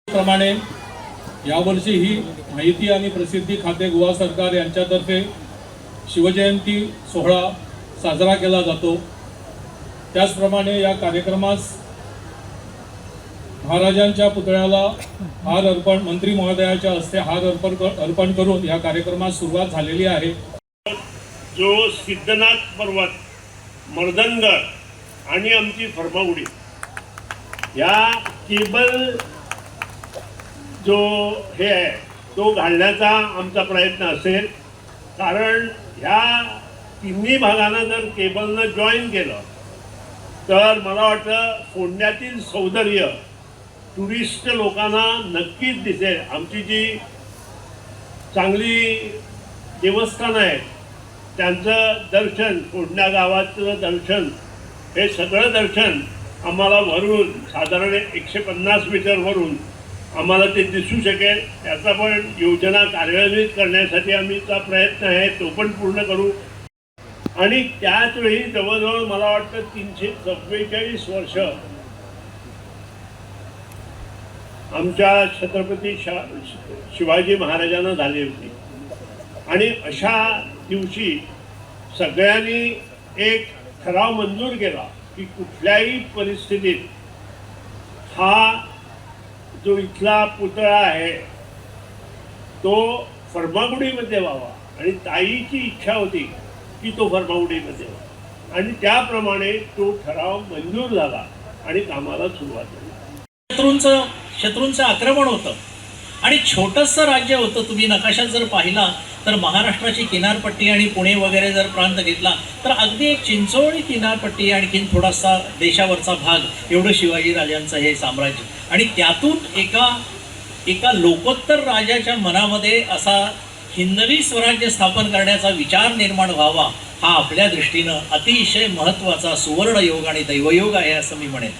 प्रमाणे यावर्षी ही माहिती आणि प्रसिद्धी खाते गोवा सरकार यांच्यातर्फे शिवजयंती सोहळा साजरा केला जातो। त्याचप्रमाणे या कार्यक्रमास महाराजांच्या पुतळ्याला हार अर्पण मंत्री महोदयाच्या हस्ते हार अर्पण करून या कार्यक्रमास सुरुवात झालेली आहे। जो सिद्धनाथ पर्वत, मर्दनगड आणि आमची फर्मागुडी या केबल जो हे आहे तो घालण्याचा आमचा प्रयत्न असेल, कारण ह्या तिन्ही भागांना जर केबलनं जॉईन केलं तर मला वाटतं फोंड्यातील सौंदर्य टुरिस्ट लोकांना नक्कीच दिसेल। आमची जी चांगली देवस्थानं आहेत त्यांचं दर्शन, फोंड्या गावाचं दर्शन, हे सगळं दर्शन आम्हाला वरून साधारण 150 मीटरवरून आम्हाला ते दिसू शकेल। याचा पण योजना कार्यान्वित करण्यासाठी आमचा प्रयत्न आहे, तो पण पूर्ण करू। आणि त्याच वेळी जवळजवळ मला वाटतं 344 वर्ष आमच्या छत्रपती शिवाजी महाराजांना झाली होती। आणि अशा दिवशी सगळ्यांनी एक ठराव मंजूर केला की कुठल्याही परिस्थितीत हा जो इथला पुतळा आहे तो फर्मागुडीमध्ये व्हावा, आणि ताईची इच्छा होती की तो फर्मागुडीमध्ये व्हावा, आणि त्याप्रमाणे तो ठराव मंजूर झाला आणि कामाला सुरुवात झाली। शत्रूंचं आक्रमण होतं आणि छोटंसं राज्य होतं। तुम्ही नकाशात जर पाहिला तर महाराष्ट्राची किनारपट्टी आणि पुणे वगैरे जर प्रांत घेतला तर अगदी एक चिंचोळी किनारपट्टी, आणखीन थोडासा देशावरचा भाग, एवढं शिवाजी राजांचं हे साम्राज्य। आणि त्यातून एका लोकोत्तर राजाच्या मनामध्ये असा हिंदवी स्वराज्य स्थापन करण्याचा विचार निर्माण व्हावा, हा आपल्या दृष्टीनं अतिशय महत्त्वाचा सुवर्ण योग आणि दैवयोग आहे असं मी म्हणेन।